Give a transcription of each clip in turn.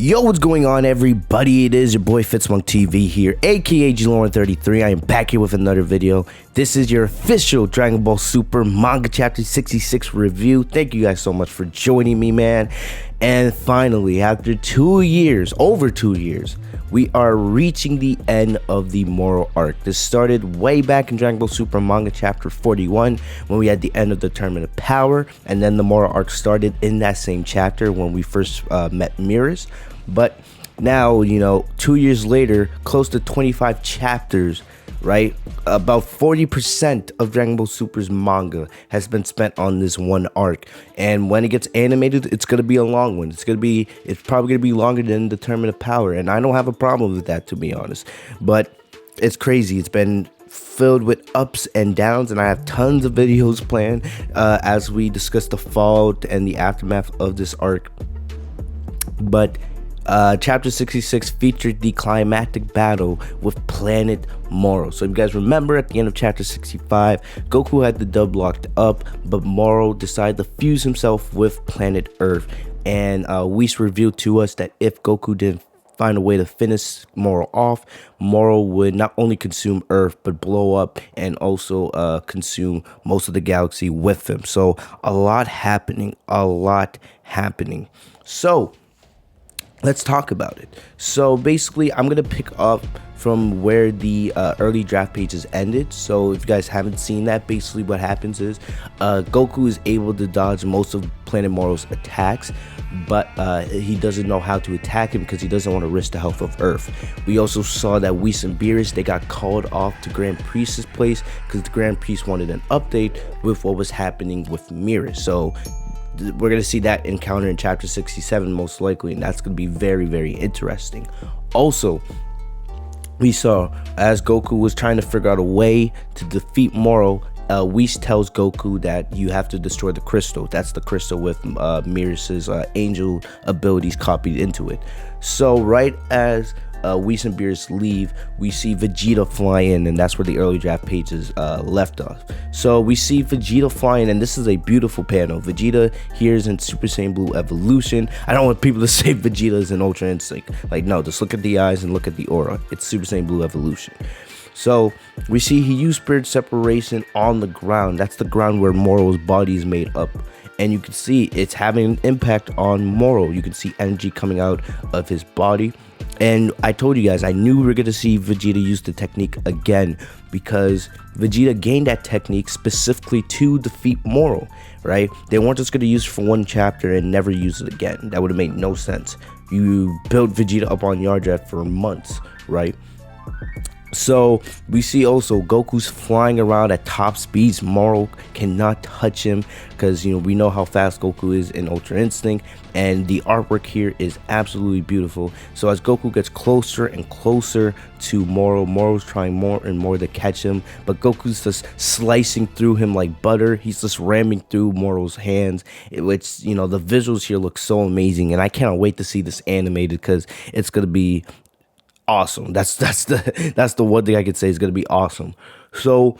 Yo, what's going on, everybody? It is your boy Fitzmonk TV here, aka G33. I am back here with another video. This is your official Dragon Ball Super Manga Chapter 66 review. Thank you guys so much for joining me, man. And finally, after 2 years, over 2 years, we are reaching the end of the Moro Arc. This started way back in Dragon Ball Super Manga Chapter 41 when we had the end of the Tournament of Power, and then the Moro Arc started in that same chapter when we first met Mirrors. But now, 2 years later, close to 25 chapters, right? About 40% of Dragon Ball Super's manga has been spent on this one arc. And when it gets animated, it's going to be a long one. It's probably going to be longer than the Tournament of Power. And I don't have a problem with that, to be honest. But it's crazy. It's been filled with ups and downs, and I have tons of videos planned as we discuss the fallout and the aftermath of this arc. But Chapter 66 featured the climactic battle with Planet Moro. So if you guys remember, at the end of Chapter 65, Goku had the dub locked up, but Moro decided to fuse himself with Planet Earth. And Whis revealed to us that if Goku didn't find a way to finish Moro off, Moro would not only consume Earth, but blow up and also consume most of the galaxy with him. So a lot happening. So let's talk about it. So basically, I'm gonna pick up from where the early draft pages ended. So if you guys haven't seen that, basically what happens is Goku is able to dodge most of Planet Moro's attacks, but he doesn't know how to attack him because he doesn't want to risk the health of Earth. We also saw that Whis and Beerus, they got called off to Grand Priest's place because the Grand Priest wanted an update with what was happening with Mirrors. So we're going to see that encounter in Chapter 67 most likely, and that's going to be very, very interesting. Also, we saw as Goku was trying to figure out a way to defeat Moro, Whis tells Goku that you have to destroy the crystal. That's the crystal with Mirror's angel abilities copied into it. So right as Whis and Beerus leave, we see Vegeta fly in, and that's where the early draft pages left off. So we see Vegeta flying, and this is a beautiful panel. Vegeta here is in Super Saiyan Blue Evolution. I don't want people to say Vegeta is in Ultra Instinct. Like, no, just look at the eyes and look at the aura. It's Super Saiyan Blue Evolution. So we see he used spirit separation on the ground. That's the ground where Moro's body is made up. And you can see it's having an impact on Moro. You can see energy coming out of his body. And I told you guys, I knew we were going to see Vegeta use the technique again, because Vegeta gained that technique specifically to defeat Moro, right? They weren't just going to use it for one chapter and never use it again. That would have made no sense. You built Vegeta up on Yardrat for months, right? So we see also Goku's flying around at top speeds. Moro cannot touch him because we know how fast Goku is in Ultra Instinct, and the artwork here is absolutely beautiful. So as Goku gets closer and closer to Moro, Moro's trying more and more to catch him, but Goku's just slicing through him like butter. He's just ramming through Moro's hands, which the visuals here look so amazing, and I can't wait to see this animated because it's gonna be awesome. That's the one thing I could say is gonna be awesome. So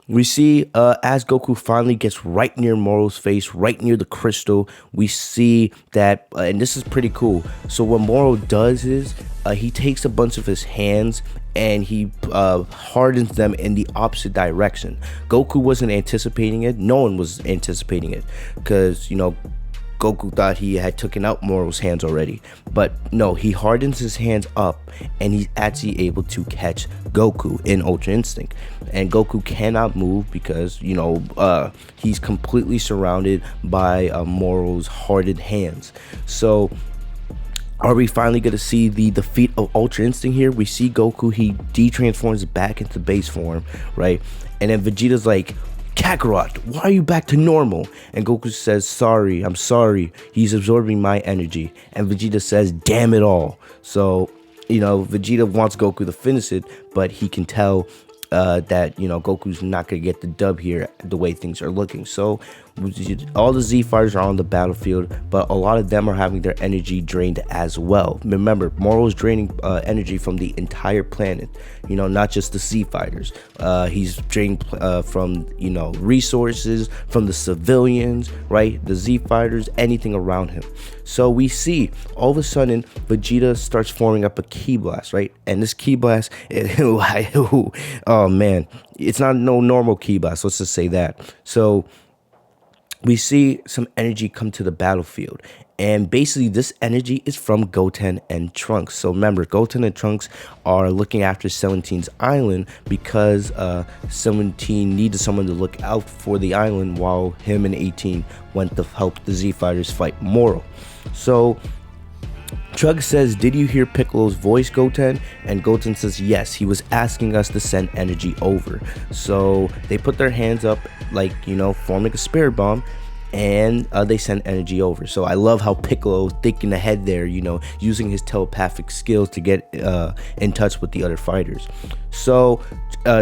we see as Goku finally gets right near Moro's face, right near the crystal, we see that, and this is pretty cool. So what Moro does is he takes a bunch of his hands and he hardens them in the opposite direction. Goku wasn't anticipating it. No one was anticipating it because Goku thought he had taken out Moro's hands already, but no, he hardens his hands up and he's actually able to catch Goku in Ultra Instinct. And Goku cannot move because he's completely surrounded by Moro's hardened hands. So are we finally going to see the defeat of Ultra Instinct here? We see Goku, he de-transforms back into base form, right? And then Vegeta's like, Kakarot, why are you back to normal? And Goku says, sorry, I'm sorry. He's absorbing my energy. And Vegeta says, damn it all. So, Vegeta wants Goku to finish it, but he can tell that, Goku's not going to get the dub here the way things are looking. So all the Z fighters are on the battlefield, but a lot of them are having their energy drained as well. Remember, Moro is draining energy from the entire planet, not just the Z fighters. He's draining from resources, from the civilians, right, the Z fighters, anything around him. So we see all of a sudden Vegeta starts forming up a ki blast, right? And this ki blast, oh man, it's not no normal ki blast, let's just say that. So we see some energy come to the battlefield, and basically this energy is from Goten and Trunks. So remember, Goten and Trunks are looking after 17's island because 17 needed someone to look out for the island while him and 18 went to help the Z fighters fight Moro. So Trunks says, "Did you hear Piccolo's voice, Goten?" And Goten says, "Yes, he was asking us to send energy over." So they put their hands up like, forming a spirit bomb, and they send energy over. So I love how Piccolo thinking ahead there, using his telepathic skills to get in touch with the other fighters. So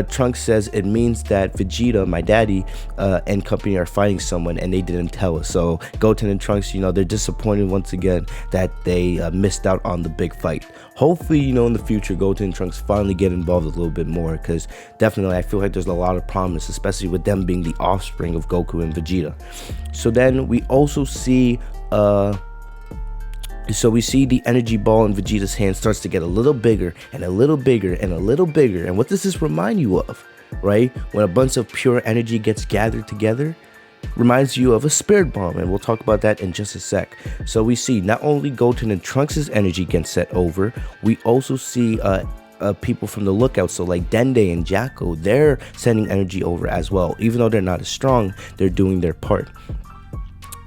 Trunks says it means that Vegeta, my daddy, and company are fighting someone, and they didn't tell us. So Goten and Trunks, they're disappointed once again that they missed out on the big fight. Hopefully, in the future, Goten and Trunks finally get involved a little bit more, because definitely I feel like there's a lot of promise, especially with them being the offspring of Goku and Vegeta. So then we also see the energy ball in Vegeta's hand starts to get a little bigger and a little bigger and a little bigger. And what does this remind you of, right? When a bunch of pure energy gets gathered together, reminds you of a spirit bomb, and we'll talk about that in just a sec. So we see not only Goten and Trunks' energy gets set over, we also see people from the lookout, so like Dende and Jacko, they're sending energy over as well. Even though they're not as strong, they're doing their part.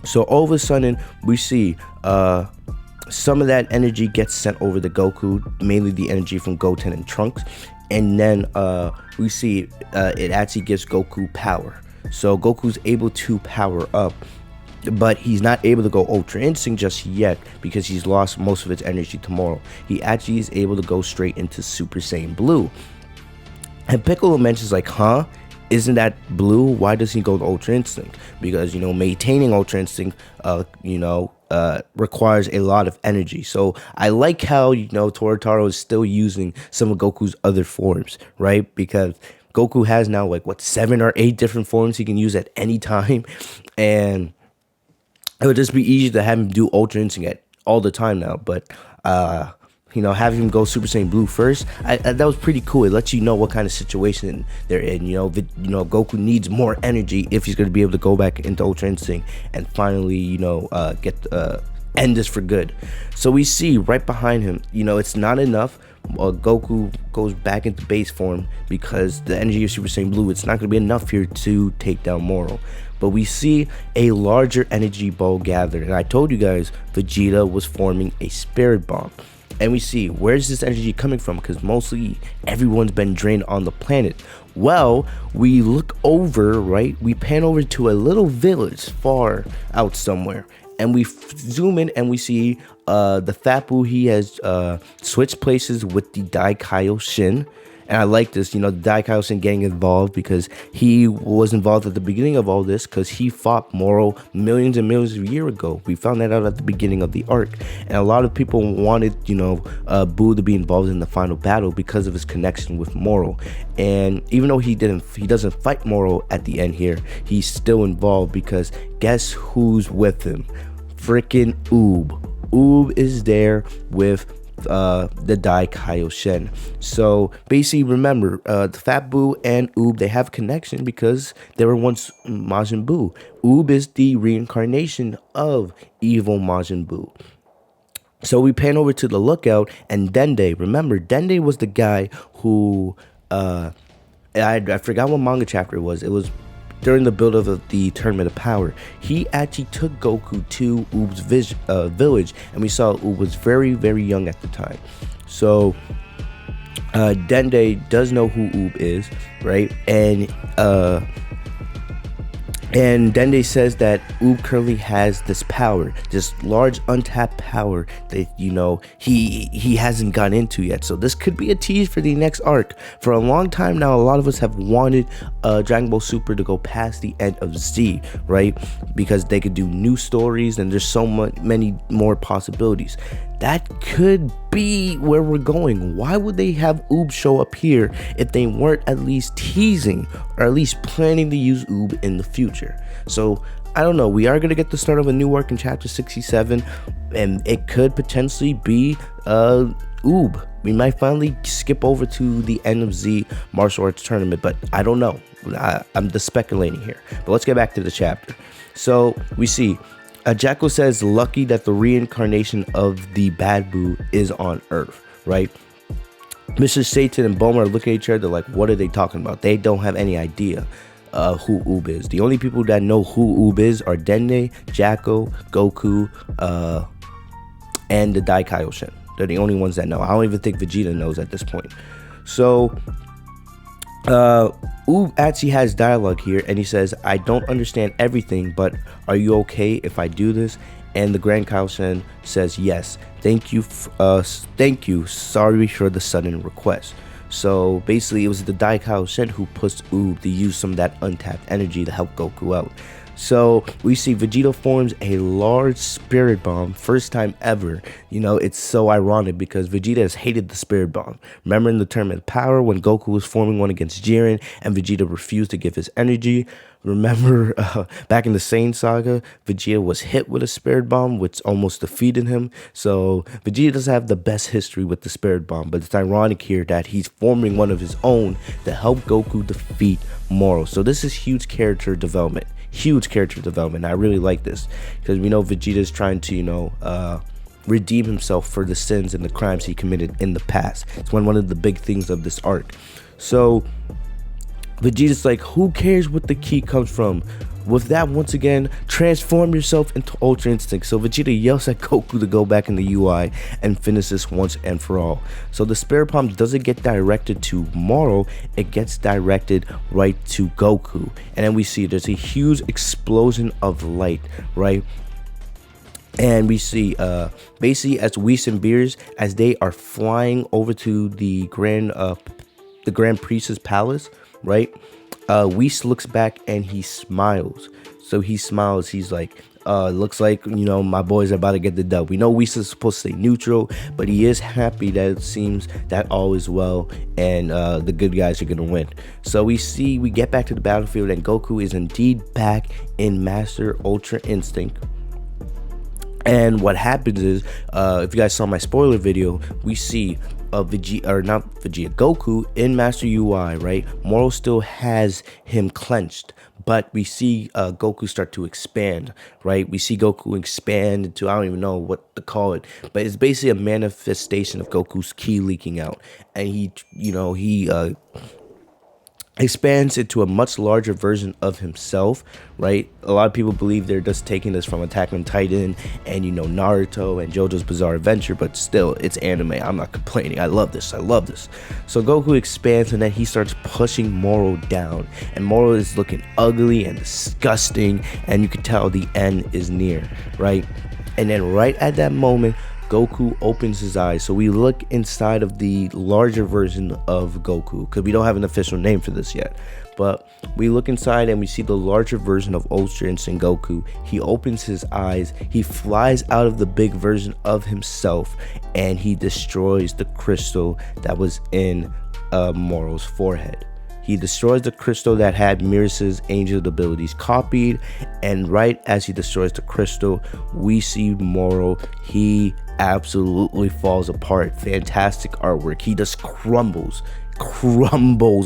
So all of a sudden we see some of that energy gets sent over to Goku, mainly the energy from Goten and Trunks, and then we see it actually gives Goku power. So Goku's able to power up, but he's not able to go Ultra Instinct just yet because he's lost most of its energy to Moro. He actually is able to go straight into Super Saiyan Blue. And Piccolo mentions like, isn't that blue? Why does he go to Ultra Instinct? Because, maintaining Ultra Instinct, requires a lot of energy. So I like how, Toritaro is still using some of Goku's other forms, right? Because Goku has now 7 or 8 different forms he can use at any time, and it would just be easy to have him do Ultra Instinct all the time now. But having him go Super Saiyan Blue first, that was pretty cool. It lets you know what kind of situation they're in. Goku needs more energy if he's going to be able to go back into Ultra Instinct and finally, end this for good. So we see right behind him, it's not enough. Goku goes back into base form because the energy of Super Saiyan Blue, it's not going to be enough here to take down Moro. But we see a larger energy ball gathered, and I told you guys Vegeta was forming a spirit bomb. And we see, where's this energy coming from? Because mostly everyone's been drained on the planet. Well, we look over, right? We pan over to a little village far out somewhere, and we zoom in and we see the Fat Boo. He has switched places with the Daikaio Shin. And I like this, the Daikaio Shin getting involved because he was involved at the beginning of all this because he fought Moro millions and millions of years ago. We found that out at the beginning of the arc. And a lot of people wanted, Boo to be involved in the final battle because of his connection with Moro. And even though he doesn't fight Moro at the end here, he's still involved because guess who's with him? Freaking Oob. Oob is there with the Daikaio Shin. So basically, remember, the Fat Boo and Oob, they have connection because they were once Majin Buu. Oob is the reincarnation of evil Majin Buu. So we pan over to the lookout, and Dende. Remember, Dende was the guy who I forgot what manga chapter it was. It was during the build of the Tournament of Power. He actually took Goku to Oob's village, and we saw Oob was very, very young at the time. So Dende does know who Oob is, right? And And Dende says that Oob currently has this power, this large untapped power that, you know, he hasn't gone into yet. So this could be a tease for the next arc. For a long time now, a lot of us have wanted Dragon Ball Super to go past the end of Z, right? Because they could do new stories and there's so many more possibilities. That could be where we're going. Why would they have Oob show up here if they weren't at least teasing or at least planning to use Oob in the future? So I don't know. We are going to get the start of a new arc in chapter 67, and it could potentially be Oob. We might finally skip over to the end of Z martial arts tournament, but I don't know. I'm just speculating here. But let's get back to the chapter. So we see Jacko says, lucky that the reincarnation of the Bad Boo is on Earth, right? Mr. Satan and Bulma are looking at each other like, what are they talking about? They don't have any idea who Oob is. The only people that know who Oob is are Dende, Jacko, Goku, and the Dai Kaioshin. They're the only ones that know. I don't even think Vegeta knows at this point. So Oob actually has dialogue here, and he says, I don't understand everything, but are you okay if I do this? And the Grand Kaioshin says, yes, thank you, sorry for the sudden request. So basically it was the Dai Kaioshin who pushed Oob to use some of that untapped energy to help Goku out. So we see Vegeta forms a large spirit bomb, first time ever. You know, it's so ironic because Vegeta has hated the spirit bomb. Remember in the Tournament of Power when Goku was forming one against Jiren and Vegeta refused to give his energy? Remember back in the Saiyan saga, Vegeta was hit with a spirit bomb, which almost defeated him. So Vegeta doesn't have the best history with the spirit bomb, but it's ironic here that he's forming one of his own to help Goku defeat Moro. So this is huge character development. Huge character development. I really like this because we know Vegeta is trying to, you know, redeem himself for the sins and the crimes he committed in the past. It's one of the big things of this arc. So Vegeta's like, who cares what the key comes from? With that, once again, transform yourself into Ultra Instinct. So Vegeta yells at Goku to go back in the UI and finish this once and for all. So the spirit bomb doesn't get directed to Moro, it gets directed right to Goku. And then we see there's a huge explosion of light, right? And we see basically as Whis and Beerus, as they are flying over to the Grand Priestess Palace, right? Whis looks back and he smiles. So he smiles. He's like, looks like, you know, my boys are about to get the dub. We know Whis is supposed to stay neutral, but he is happy that it seems that all is well and the good guys are going to win. So we get back to the battlefield and Goku is indeed back in Master Ultra Instinct. And what happens is, if you guys saw my spoiler video, we see Goku in Master UI, right? Moro still has him clenched, but we see Goku start to expand, right? We see Goku expand into, I don't even know what to call it, but it's basically a manifestation of Goku's ki leaking out, and he expands into a much larger version of himself, right? A lot of people believe they're just taking this from Attack on Titan and, you know, Naruto and JoJo's Bizarre Adventure, but still, it's anime. I'm not complaining. I love this. So Goku expands and then he starts pushing Moro down, and Moro is looking ugly and disgusting, and you can tell the end is near, right? And then right at that moment, Goku opens his eyes. So we look inside of the larger version of Goku, because we don't have an official name for this yet. But we look inside and we see the larger version of Ultra Instinct Goku. He opens his eyes, he flies out of the big version of himself, and he destroys the crystal that was in Moro's forehead. He destroys the crystal that had Beerus's angel abilities copied, and right as he destroys the crystal, we see Moro. He absolutely falls apart. Fantastic artwork. He just crumbles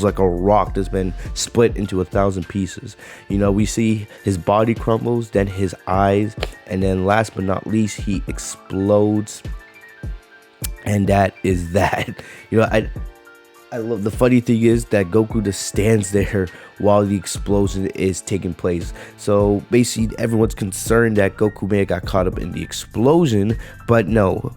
like a rock that's been split into 1,000 pieces. You know, we see his body crumbles, then his eyes, and then last but not least, he explodes. And that is that. You know, I love the funny thing is that Goku just stands there while the explosion is taking place. So basically everyone's concerned that Goku may have got caught up in the explosion, but no,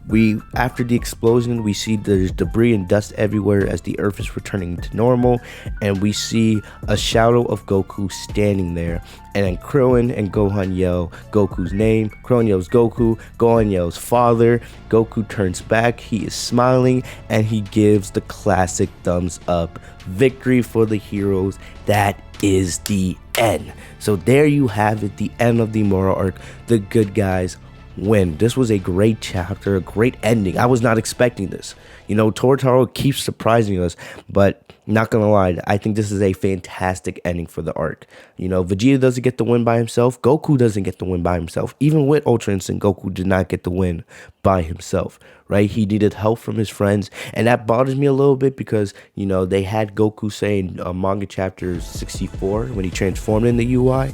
after the explosion we see there's debris and dust everywhere as the earth is returning to normal, and we see a shadow of Goku standing there, and then Krillin and Gohan yell Goku's name. Krillin yells Goku, Gohan yells father. Goku turns back, he is smiling, and he gives the classic thumbs up. Victory for the heroes. That is the end. So there you have it, the end of the Moro arc. The good guys win. This was a great chapter, a great ending. I was not expecting this. You know, Torotaro keeps surprising us, but not gonna lie, I think this is a fantastic ending for the arc. You know, Vegeta doesn't get the win by himself. Goku doesn't get the win by himself. Even with Ultra Instinct, Goku did not get the win by himself, right? He needed help from his friends, and that bothers me a little bit because, you know, they had Goku saying Manga Chapter 64, when he transformed in the UI,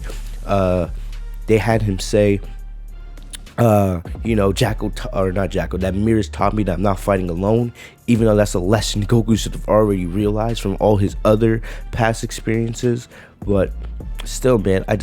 they had him say, you know, that mirrors taught me that I'm not fighting alone, even though that's a lesson Goku should have already realized from all his other past experiences. But still, man, I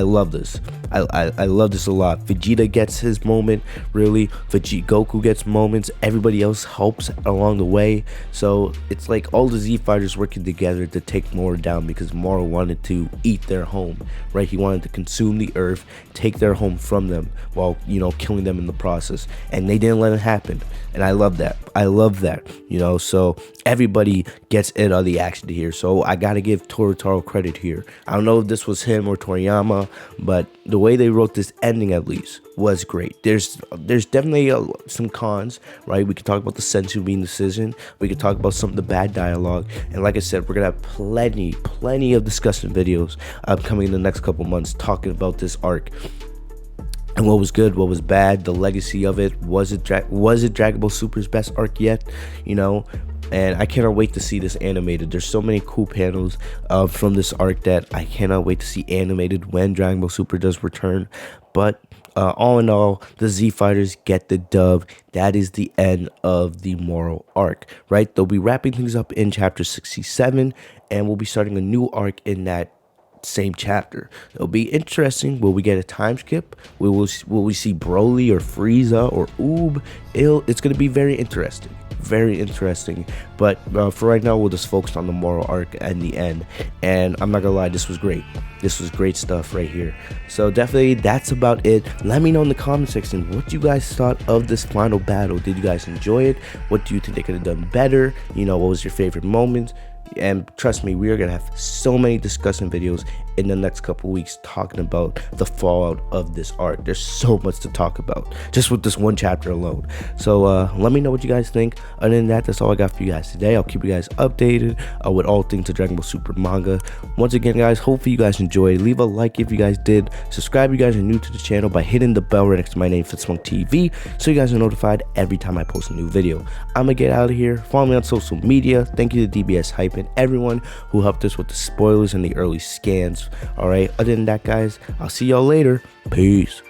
love this. I love this a lot. Vegeta gets his moment, really. Goku gets moments. Everybody else helps along the way. So it's like all the Z fighters working together to take Moro down, because Moro wanted to eat their home, right? He wanted to consume the earth, take their home from them, while, you know, killing them in the process. And they didn't let it happen. And I love that. I love that, you know. So everybody gets in on the action here. So I gotta give Torotaro credit here. I don't know if this was him or Toriyama, but the way they wrote this ending at least was great. There's definitely some cons, right? We could talk about the Senzu bean decision. We could talk about some of the bad dialogue. And like I said, we're gonna have plenty of discussion videos upcoming in the next couple months talking about this arc. And what was good, what was bad, the legacy of it. Was it Dragon Ball Super's best arc yet? You know, and I cannot wait to see this animated. There's so many cool panels from this arc that I cannot wait to see animated when Dragon Ball Super does return. But all in all, the Z Fighters get the dub. That is the end of the Moro arc, right? They'll be wrapping things up in chapter 67, and we'll be starting a new arc in that same chapter. It'll be interesting. Will we get a time skip? Will we see Broly or Frieza or Oob? It's going to be very interesting. But for right now, we'll just focus on the Moro arc and the end. And I'm not gonna lie, this was great. This was great stuff right here. So definitely, that's about it. Let me know in the comment section what you guys thought of this final battle. Did you guys enjoy it? What do you think they could have done better? You know, what was your favorite moment? And trust me, we are going to have so many discussion videos in the next couple weeks talking about the fallout of this arc. There's so much to talk about just with this one chapter alone. So let me know what you guys think. Other than that, that's all I got for you guys today. I'll keep you guys updated with all things to Dragon Ball Super manga. Once again, guys, hopefully you guys enjoyed. Leave a like if you guys did. Subscribe if you guys are new to the channel by hitting the bell right next to my name, Fitzmonk TV, so you guys are notified every time I post a new video. I'm gonna get out of here. Follow me on social media. Thank you to DBS Hype and everyone who helped us with the spoilers and the early scans. All right, other than that, guys, I'll see y'all later. Peace.